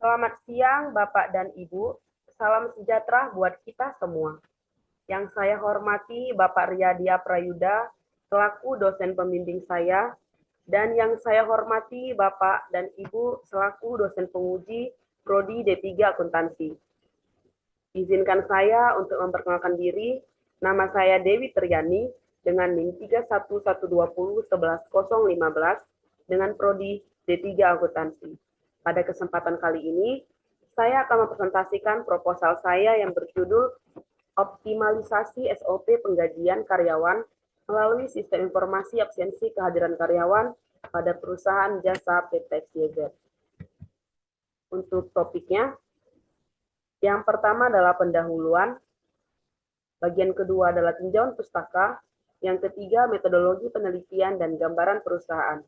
Selamat siang, Bapak dan Ibu. Salam sejahtera buat kita semua. Yang saya hormati Bapak Riyadia Prayuda, selaku dosen pembimbing saya, dan yang saya hormati Bapak dan Ibu, selaku dosen penguji Prodi D3 Akuntansi. Izinkan saya untuk memperkenalkan diri. Nama saya Dewi Triani dengan NIM 3112011015 dengan Prodi D3 Akuntansi. Pada kesempatan kali ini, saya akan mempresentasikan proposal saya yang berjudul Optimalisasi SOP Penggajian Karyawan melalui Sistem Informasi Absensi Kehadiran Karyawan pada Perusahaan Jasa PT XYZ. Untuk topiknya, yang pertama adalah pendahuluan, bagian kedua adalah tinjauan pustaka, yang ketiga metodologi penelitian dan gambaran perusahaan,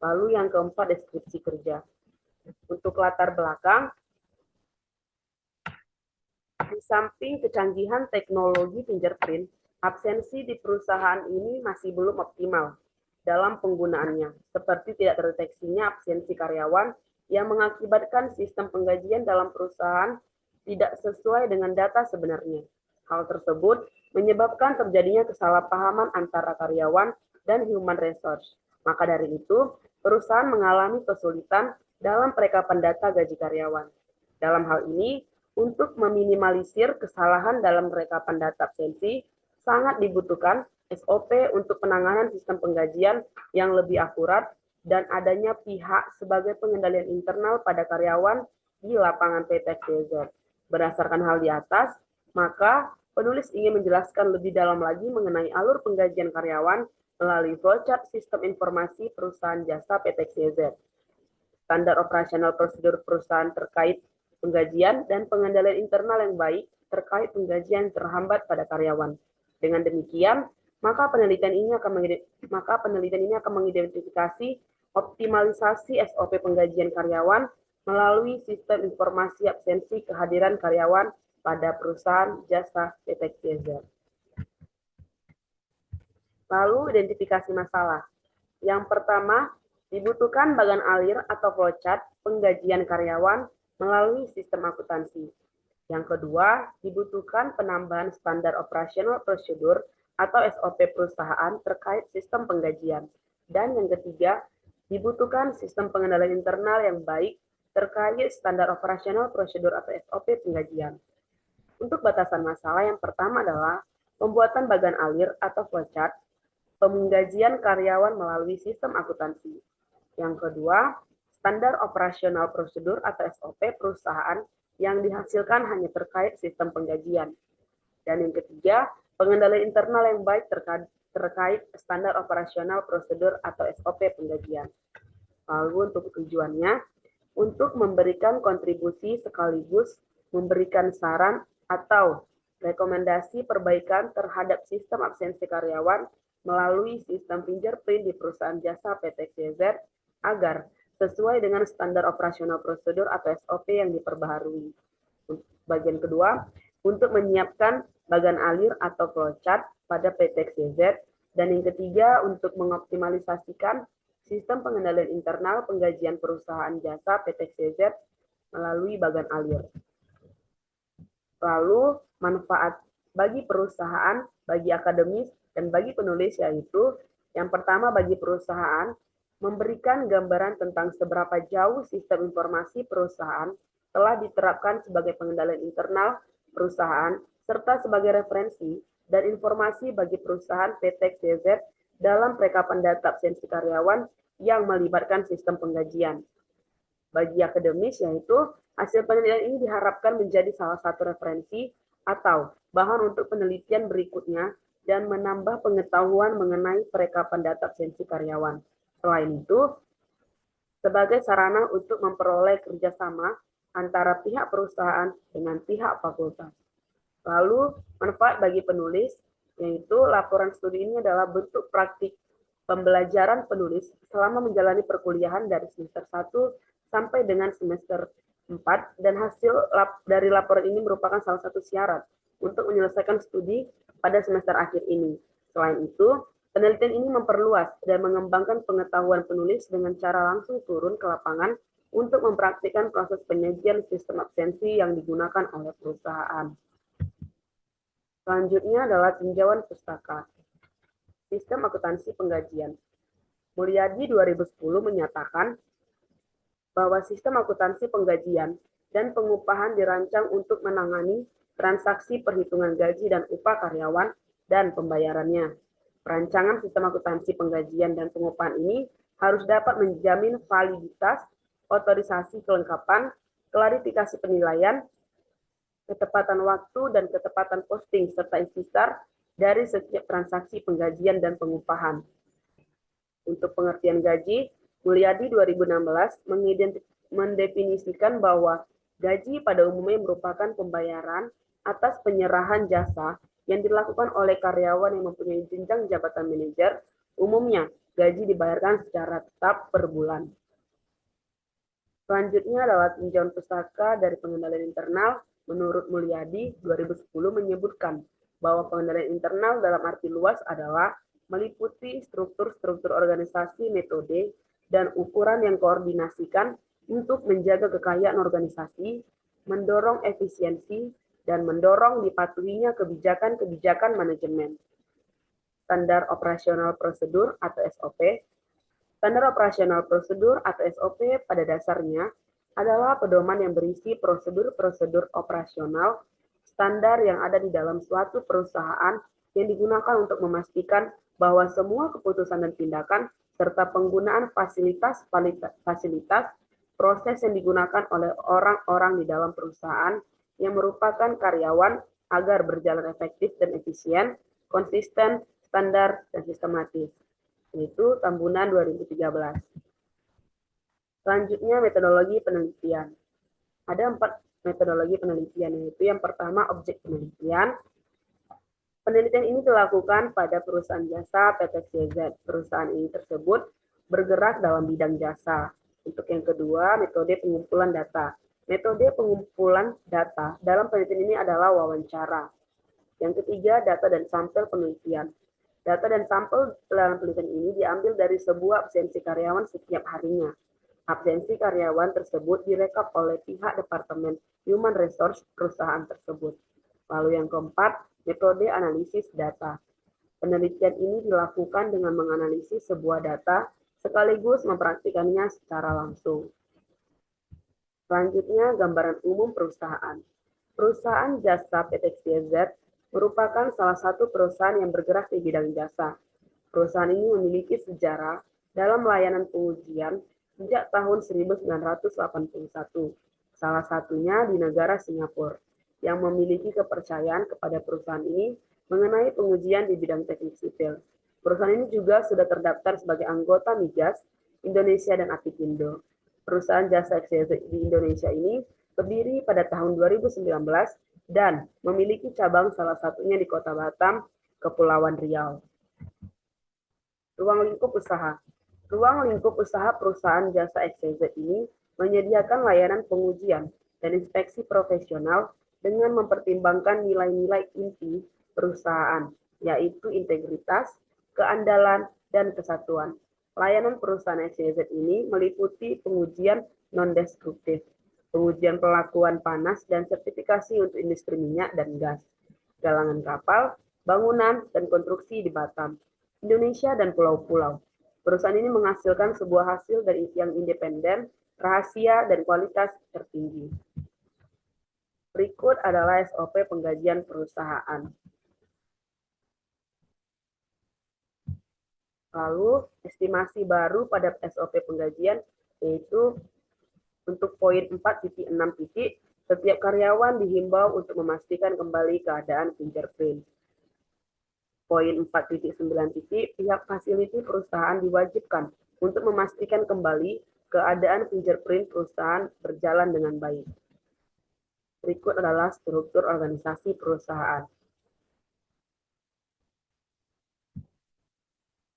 lalu yang keempat deskripsi kerja. Untuk latar belakang, di samping kecanggihan teknologi fingerprint, absensi di perusahaan ini masih belum optimal dalam penggunaannya, seperti tidak terdeteksinya absensi karyawan yang mengakibatkan sistem penggajian dalam perusahaan tidak sesuai dengan data sebenarnya. Hal tersebut menyebabkan terjadinya kesalahpahaman antara karyawan dan human resource. Maka dari itu, perusahaan mengalami kesulitan dalam perekapan data gaji karyawan. Dalam hal ini, untuk meminimalisir kesalahan dalam perekapan data absensi, sangat dibutuhkan SOP untuk penanganan sistem penggajian yang lebih akurat dan adanya pihak sebagai pengendalian internal pada karyawan di lapangan PT XYZ. Berdasarkan hal di atas, maka penulis ingin menjelaskan lebih dalam lagi mengenai alur penggajian karyawan melalui flowchart sistem informasi perusahaan jasa PT XYZ, standar operasional prosedur perusahaan terkait penggajian dan pengendalian internal yang baik terkait penggajian terhambat pada karyawan. Dengan demikian, maka penelitian ini akan mengidentifikasi optimalisasi SOP penggajian karyawan melalui sistem informasi absensi kehadiran karyawan pada perusahaan jasa PT XYZ. Lalu identifikasi masalah. Yang pertama, dibutuhkan bagan alir atau flowchart penggajian karyawan melalui sistem akuntansi. Yang kedua, dibutuhkan penambahan standar operasional prosedur atau SOP perusahaan terkait sistem penggajian. Dan yang ketiga, dibutuhkan sistem pengendalian internal yang baik terkait standar operasional prosedur atau SOP penggajian. Untuk batasan masalah yang pertama adalah pembuatan bagan alir atau flowchart penggajian karyawan melalui sistem akuntansi. Yang kedua, standar operasional prosedur atau SOP perusahaan yang dihasilkan hanya terkait sistem penggajian. Dan yang ketiga, pengendalian internal yang baik terkait standar operasional prosedur atau SOP penggajian. Lalu untuk tujuannya, untuk memberikan kontribusi sekaligus memberikan saran atau rekomendasi perbaikan terhadap sistem absensi karyawan melalui sistem fingerprint di perusahaan jasa PT XYZ agar sesuai dengan standar operasional prosedur atau SOP yang diperbaharui. Bagian kedua, untuk menyiapkan bagan alir atau flowchart pada PT XYZ. Dan yang ketiga, untuk mengoptimalisasikan sistem pengendalian internal penggajian perusahaan jasa PT XYZ melalui bagan alir. Lalu, manfaat bagi perusahaan, bagi akademis, dan bagi penulis yaitu yang pertama bagi perusahaan, memberikan gambaran tentang seberapa jauh sistem informasi perusahaan telah diterapkan sebagai pengendalian internal perusahaan, serta sebagai referensi dan informasi bagi perusahaan PT XYZ dalam perekapan data absensi karyawan yang melibatkan sistem penggajian. Bagi akademis yaitu hasil penelitian ini diharapkan menjadi salah satu referensi atau bahan untuk penelitian berikutnya dan menambah pengetahuan mengenai perekapan data absensi karyawan. Selain itu, sebagai sarana untuk memperoleh kerjasama antara pihak perusahaan dengan pihak fakultas. Lalu, manfaat bagi penulis, yaitu laporan studi ini adalah bentuk praktik pembelajaran penulis selama menjalani perkuliahan dari semester 1 sampai dengan semester 4, dan hasil dari laporan ini merupakan salah satu syarat untuk menyelesaikan studi pada semester akhir ini. Selain itu, penelitian ini memperluas dan mengembangkan pengetahuan penulis dengan cara langsung turun ke lapangan untuk mempraktikkan proses penyajian sistem absensi yang digunakan oleh perusahaan. Selanjutnya adalah tinjauan pustaka. Sistem akuntansi penggajian. Mulyadi 2010 menyatakan bahwa sistem akuntansi penggajian dan pengupahan dirancang untuk menangani transaksi perhitungan gaji dan upah karyawan dan pembayarannya. Perancangan sistem akuntansi penggajian dan pengupahan ini harus dapat menjamin validitas, otorisasi kelengkapan, klarifikasi penilaian, ketepatan waktu, dan ketepatan posting, serta intisar dari setiap transaksi penggajian dan pengupahan. Untuk pengertian gaji, Mulyadi 2016 mendefinisikan bahwa gaji pada umumnya merupakan pembayaran atas penyerahan jasa yang dilakukan oleh karyawan yang mempunyai jenjang jabatan manajer. Umumnya, gaji dibayarkan secara tetap per bulan. Selanjutnya adalah tinjauan pustaka dari pengendalian internal. Menurut Mulyadi 2010 menyebutkan bahwa pengendalian internal dalam arti luas adalah meliputi struktur-struktur organisasi, metode, dan ukuran yang koordinasikan untuk menjaga kekayaan organisasi, mendorong efisiensi, dan mendorong dipatuhinya kebijakan-kebijakan manajemen. Standar operasional prosedur atau SOP. Standar operasional prosedur atau SOP pada dasarnya adalah pedoman yang berisi prosedur-prosedur operasional standar yang ada di dalam suatu perusahaan yang digunakan untuk memastikan bahwa semua keputusan dan tindakan serta penggunaan fasilitas proses yang digunakan oleh orang-orang di dalam perusahaan yang merupakan karyawan agar berjalan efektif dan efisien, konsisten, standar, dan sistematis. Itu Tambunan 2013. Selanjutnya metodologi penelitian. Ada 4 metodologi penelitian, yaitu yang pertama objek penelitian. Penelitian ini dilakukan pada perusahaan jasa PT CZ. Perusahaan ini tersebut bergerak dalam bidang jasa. Untuk yang kedua, metode pengumpulan data. Metode pengumpulan data dalam penelitian ini adalah wawancara. Yang ketiga, data dan sampel penelitian. Data dan sampel dalam penelitian ini diambil dari sebuah absensi karyawan setiap harinya. Absensi karyawan tersebut direkap oleh pihak Departemen Human Resource perusahaan tersebut. Lalu yang keempat, metode analisis data. Penelitian ini dilakukan dengan menganalisis sebuah data sekaligus mempraktikannya secara langsung. Selanjutnya, gambaran umum perusahaan. Perusahaan jasa PT CZ merupakan salah satu perusahaan yang bergerak di bidang jasa. Perusahaan ini memiliki sejarah dalam layanan pengujian sejak tahun 1981, salah satunya di negara Singapura, yang memiliki kepercayaan kepada perusahaan ini mengenai pengujian di bidang teknik sipil. Perusahaan ini juga sudah terdaftar sebagai anggota Migas, Indonesia, dan Apikindo. Perusahaan jasa XYZ di Indonesia ini berdiri pada tahun 2019 dan memiliki cabang salah satunya di Kota Batam, Kepulauan Riau. Ruang lingkup usaha. Ruang lingkup usaha perusahaan jasa XYZ ini menyediakan layanan pengujian dan inspeksi profesional dengan mempertimbangkan nilai-nilai inti perusahaan, yaitu integritas, keandalan, dan kesatuan. Layanan perusahaan XYZ ini meliputi pengujian non-destruktif, pengujian perlakuan panas, dan sertifikasi untuk industri minyak dan gas, galangan kapal, bangunan, dan konstruksi di Batam, Indonesia, dan pulau-pulau. Perusahaan ini menghasilkan sebuah hasil dari yang independen, rahasia, dan kualitas tertinggi. Berikut adalah SOP penggajian perusahaan. Lalu, estimasi baru pada SOP penggajian, yaitu untuk poin 4.6, setiap karyawan dihimbau untuk memastikan kembali keadaan fingerprint. Poin 4.9, pihak fasiliti perusahaan diwajibkan untuk memastikan kembali keadaan fingerprint perusahaan berjalan dengan baik. Berikut adalah struktur organisasi perusahaan.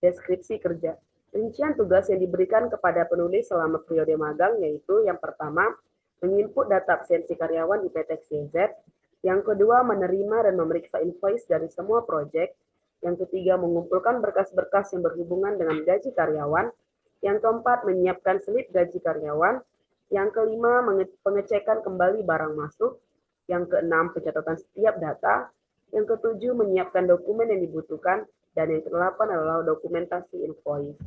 Deskripsi kerja. Rincian tugas yang diberikan kepada penulis selama periode magang yaitu yang pertama, menginput data absensi karyawan di PT CZ, yang kedua, menerima dan memeriksa invoice dari semua proyek, yang ketiga, mengumpulkan berkas-berkas yang berhubungan dengan gaji karyawan, yang keempat, menyiapkan slip gaji karyawan, Yang kelima, pengecekan kembali barang masuk. Yang keenam, pencatatan setiap data. Yang ketujuh, menyiapkan dokumen yang dibutuhkan. Dan yang kedelapan adalah dokumentasi invoice.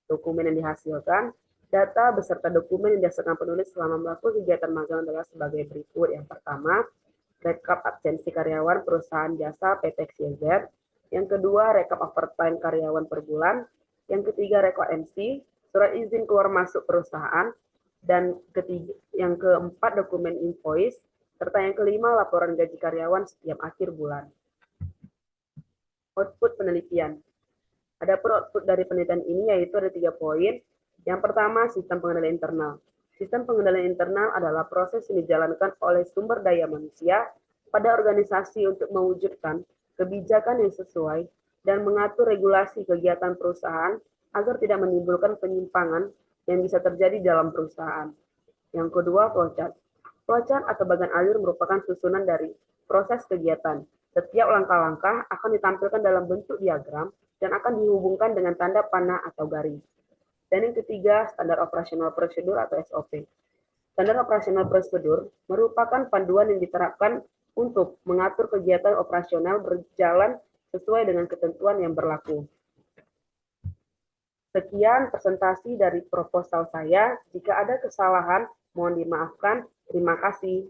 Dokumen yang dihasilkan, data beserta dokumen yang dihasilkan penulis selama melakukan kegiatan magang adalah sebagai berikut. Yang pertama, rekap absensi karyawan perusahaan jasa PT XYZ. Yang kedua, rekap overtime karyawan per bulan. Yang ketiga, rekap MC, surat izin keluar masuk perusahaan. Dan yang keempat, dokumen invoice. Serta yang kelima, laporan gaji karyawan setiap akhir bulan. Output penelitian. Adapun output dari penelitian ini yaitu ada 3 poin. Yang pertama, sistem pengendalian internal. Sistem pengendalian internal adalah proses yang dijalankan oleh sumber daya manusia pada organisasi untuk mewujudkan kebijakan yang sesuai dan mengatur regulasi kegiatan perusahaan agar tidak menimbulkan penyimpangan yang bisa terjadi dalam perusahaan. Yang kedua, flowchart. Flowchart atau bagan alir merupakan susunan dari proses kegiatan. Setiap langkah-langkah akan ditampilkan dalam bentuk diagram dan akan dihubungkan dengan tanda panah atau garis. Dan yang ketiga, standar operasional prosedur atau SOP. Standar operasional prosedur merupakan panduan yang diterapkan untuk mengatur kegiatan operasional berjalan sesuai dengan ketentuan yang berlaku. Sekian presentasi dari proposal saya. Jika ada kesalahan, mohon dimaafkan. Terima kasih.